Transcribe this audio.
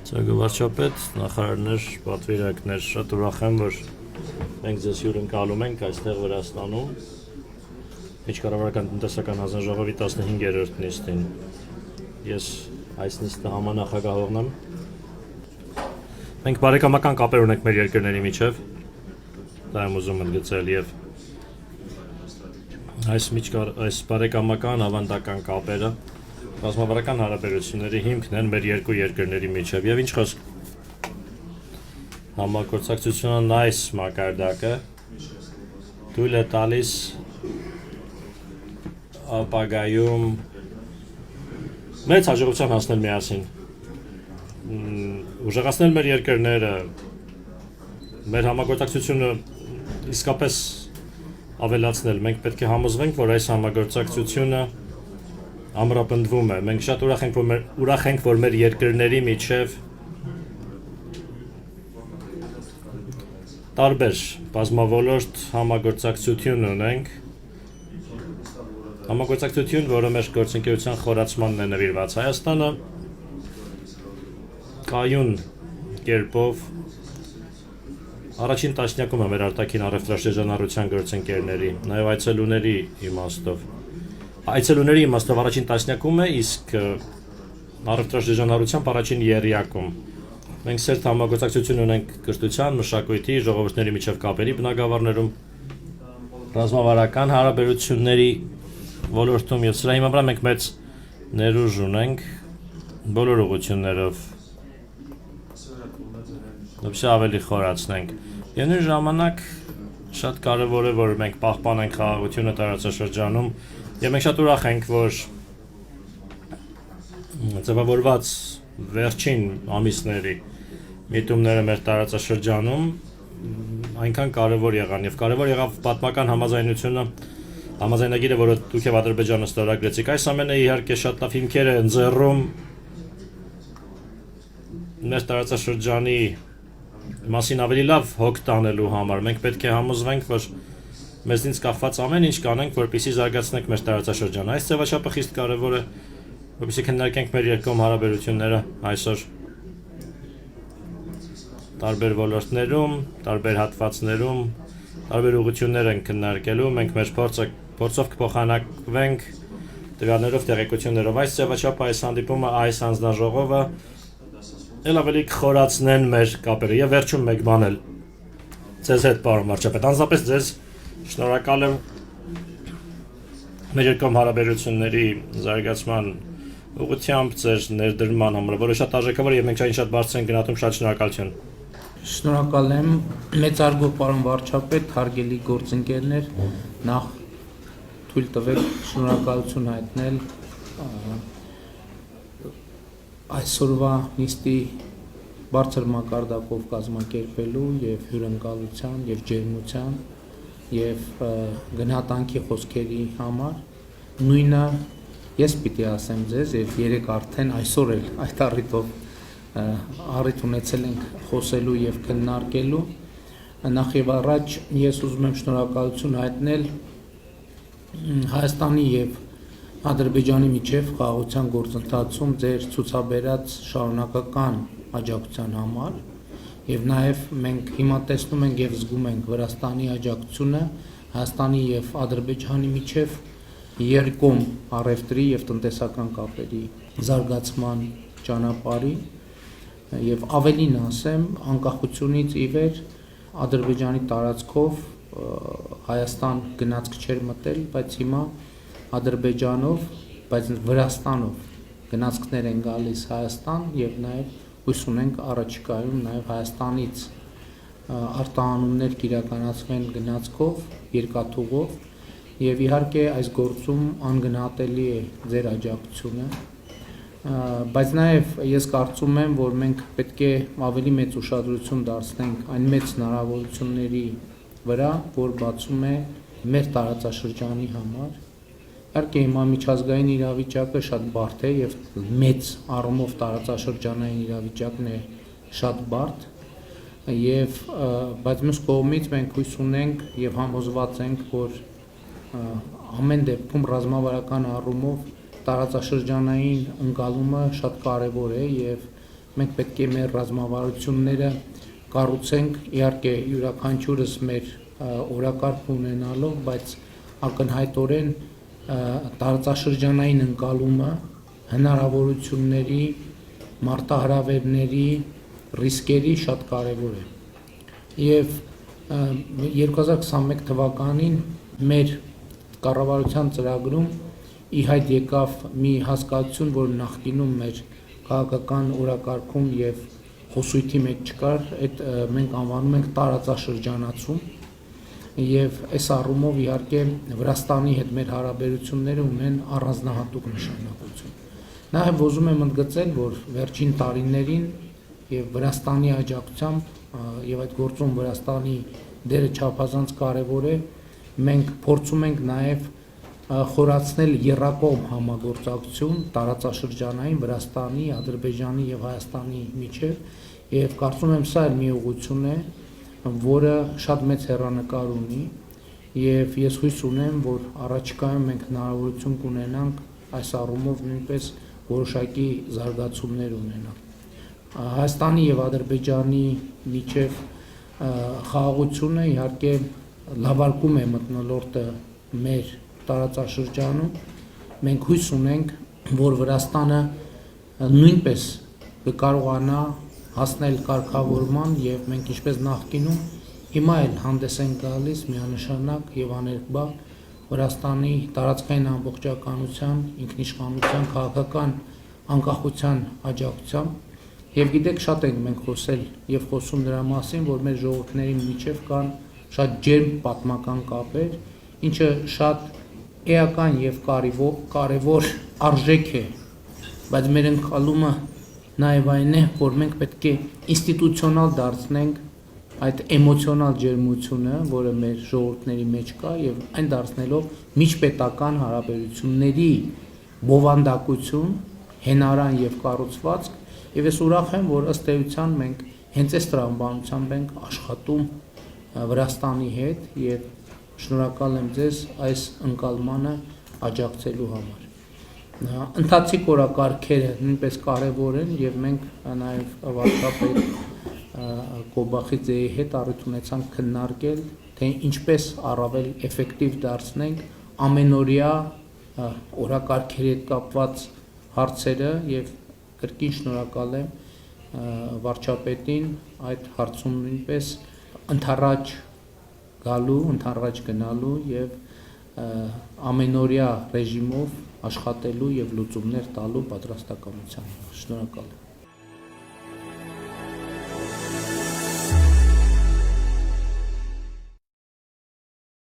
Վարչապետ, նախարարներ, պատվիրակներ, շատ ուրախ եմ, որ մենք ձեզ հյուրընկալում ենք այստեղ Վրաստանում Միջկառավարական տնտեսական հանձնաժողովի 15-րդ նիստին։ Ես այս նիստը համանախագահողն եմ։ Մենք բարեկամական կապեր ունենք մեր երկրների միջև, դա եմ ուզում ընդգծել, եւ այս բարեկամական ավանդական կապերը ռազմավարական հարաբերությունների հիմքն են մեր երկու երկրների միջև, եւ ինչ խոսք համագործակցությունը այս մակարդակը թույլ է տալիս ապագայում մեծ հաջողության հասնել միասին, ուժեղացնել մեր երկրները, մեր համագործակցությունը իսկապես ավելացնել։ Մենք պետք է համոզվենք, որ այս համագործակցությունը ամրապնդվում է։ Մենք շատ ուրախ ենք, որ մեր երկրների միջև տարբեր բազմավորորդ համագործակցություն ունենք, համագործակցություն, որը մեր գործընկերության խորացմանն է նվիրված։ Հայաստանը կայուն կերպով առաջին տասնյակում է մեր արտաքին առևտրաշրջանառության գործընկերների, նաև այցելուների իմաստով առաջին տասնյակում է, իսկ առևտրաշրջանառությամբ առաջին եռյակում։ Մենք սերտ համագործակցություն ունենք կրթության, մշակույթի, ժողովուրդների միջև կապերի բնագավառներում, ռազմավարական հարաբերությունների ոլորտում, եւ սրա հիման վրա մենք մեծ ներուժ ունենք բոլոր ուղղություններով, որպեսզի ավելի խորացնենք։ Եվ նույն ժամանակ շատ կարևոր է, որ մենք պահպանենք խաղաղությունը տարածաշրջանում, եւ մենք շատ ուրախ ենք, որ ձևավորված վերջին ամիսների միտումները մեր տարածաշրջանում այնքան կարևոր եղան, եւ կարևոր եղավ պատմական համաձայնագիրը, որը դուք եւ Ադրբեջանը ստորագրեցիք։ Այս ամենը իհարկե շատ լավ հիմքեր է ընձեռում մեր տարածաշրջանի մասին ավելի լավ հոգ տանելու համար։ Մենք պետք է համոզվենք, որ մեզնից կախված ամեն ինչ կանենք, որպեսզի զարգացնենք մեր տարածաշրջանը։ Այս ձևաչափը խիստ կարևոր է, որպեսզի քննարկենք մեր երկկողմ հարաբերությունները այսօր տարբեր ոլորտներում, տարբեր հատվածներում, տարբեր ուղղություններ են քննարկելու, մենք մեր փորձով կփոխանակվենք տվյալներով, տեղեկություններով։ Այս ձևաչափը, այս հանդիպումը, այս հանձնաժողովը ել ավելի կխորացնեն մեր կապերը։ Եվ վերջում մեկ բան էլ ձեզ հետ, պարոն վարչապետ, անձնապես ձեզ շնորհակալ եմ մեր երկկողմ հարաբերությունների զարգացման ուղղությամբ ձեր ներդրման համար, որը շատ արժեքավոր է եւ մենք շատ բարձր ենք գնահատում, շատ շնորհակալություն։ Շնորհակալ եմ, մեծարգո պարոն վարչապետ, հարգելի գործընկերներ, նախ թույլ տվեք շնորհակալություն հայտնել այսօրվա նիստի բարձր մակարդակով կազմակերպելու եւ հյուրընկալության եւ ջերմության եւ գնահատանքի խոսքերի համար։ Նույնը ես պիտի ասեմ ձեզ, եւ երեք արդեն այսօր էլ այդ առիթով առիթ ունեցել ենք խոսելու եւ քննարկելու։ Նախ եւ առաջ ես ուզում եմ շնորհակալություն հայտնել Հայաստանի եւ Ադրբեջանի միջև խաղաղության գործընթացում ձեր ցուցաբերած շարունակական աջակցության համար, եւ նաեւ մենք հիմա տեսնում ենք եւ զգում ենք Վրաստանի աջակցությունը Հայաստանի եւ Ադրբեջանի միջև երկկողմ առևտրի եւ տնտեսական կապերի զարգացման ճանապարհի, եւ ավելին ասեմ, անկախությունից ի վեր Ադրբեջանի տարածքով Հայաստան գնացք չէր մտել, բայց հիմա Ադրբեջանով, բայց Վրաստանով գնացքներ են գալիս Հայաստան եւ նաեւ հույս ունենք առաջիկայում նաեւ Հայաստանից արտահանումներ կիրականացվեն գնացքով, երկաթուղով եւ իհարկե այս գործում անգնահատելի է ձեր աջակցությունը, բայց նաեւ ես կարծում եմ, որ մենք պետք է ավելի մեծ ուշադրություն դարձնենք այն մեծ հնարավորությունների վրա, որ բացում է մեր տարածաշրջանի համար։ Իհարկե հիմա միջազգային իրավիճակը շատ բարդ է եւ մեծ առումով տարածաշրջանային իրավիճակն է շատ բարդ եւ բայց մյուս կողմից մենք հույս ունենք եւ համոզված ենք, որ ամեն դեպքում ռազմավարական առումով տարածաշրջանային ընկալումը շատ կարեւոր է եւ մենք պետք է մեր ռազմավարությունները կառուցենք, իհարկե յուրաքանչյուրս մեր օրակարգ ունենալով, բայց ակնհայտորեն տարածաշրջանային ընկալումը հնարավորությունների, մարտահրավերների, ռիսկերի շատ կարևոր է։ Եվ 2021 թվականին մեր կառավարության ծրագրում ի հայտ եկավ մի հասկացություն, որ նախկինում մեր քաղաքական օրակարգում եւ խոսույթի մեջ չկար, այդ մենք անվանում ենք տարածաշրջանացում, եւ այս առումով իհարկե Վրաստանի հետ մեր հարաբերությունները ունեն առանձնահատուկ նշանակություն։ Նաեւ ուզում եմ ընդգծել, որ վերջին տարիներին եւ Վրաստանի աջակցությամբ եւ այդ գործում Վրաստանի դերը չափազանց կարեւոր է, մենք փորձում ենք նաեւ խորացնել եռակողմ համագործակցություն տարածաշրջանային Վրաստանի, Ադրբեջանի եւ Հայաստանի միջեւ եւ կարծում եմ սա էլ մի ուղղություն է, որը շատ մեծ հեռանկար ունի եւ ես հույս ունեմ, որ առաջիկայում մենք հնարավորություն կունենանք այս առումով նույնպես որոշակի զարգացումներ ունենալ։ Հայաստանի եւ Ադրբեջանի միջեւ խաղաղությունը իհարկե լավարկում է մթնոլորտը մեր տարածաշրջանում, մենք հույս ունենք, որ Վրաստանը նույնպես կկարողանա հասնել կարգավորման եւ մենք ինչպես նախկինում հիմա էլ հանդես ենք գալիս միանշանակ եւ աներկբա Վրաստանի տարածքային ամբողջականության, ինքնիշխանության, քաղաքական անկախության աջակցությամբ եւ գիտեք շատ ենք մենք խոսել եւ խոսում դրա մասին, որ մեր ժողովուրդների միջեւ կան շատ ջերմ պատմական կապեր, ինչը շատ էական եւ կարևոր արժեք է, բայց մեր ընկալումը նաեւ այն է, որ մենք պետք է ինստիտուցիոնալ դարձնենք այդ էմոցիոնալ ջերմությունը, որը մեր ժողովուրդների մեջ կա եւ այն դարձնելով միջպետական հարաբերությունների բովանդակություն, հենարան եւ կառուցվածք, եւ ես ուրախ եմ, որ ըստ էության մենք հենց այս տրամաբանությամբ ենք աշխատում Վրաստանի հետ եւ շնորհակալ եմ ձեզ այս ընկալմանը աջակցելու համար։ Ընթացիկ օրակարգերը նույնպես կարևոր են եւ մենք նաեւ վարչապետ Կոբախիձեի հետ առիթ ունեցանք քննարկել, թե ինչպես առավել էֆեկտիվ դարձնենք ամենօրյա օրակարգերի հետ կապված հարցերը եւ կրկին շնորհակալ եմ վարչապետին այդ հարցում նույնպես ընդառաջ գալու, ընդառաջ գնալու եւ ամենօրյա ռեժիմով աշխատելու եւ լուծումներ տալու պատրաստակամության։ Շնորհակալ եմ։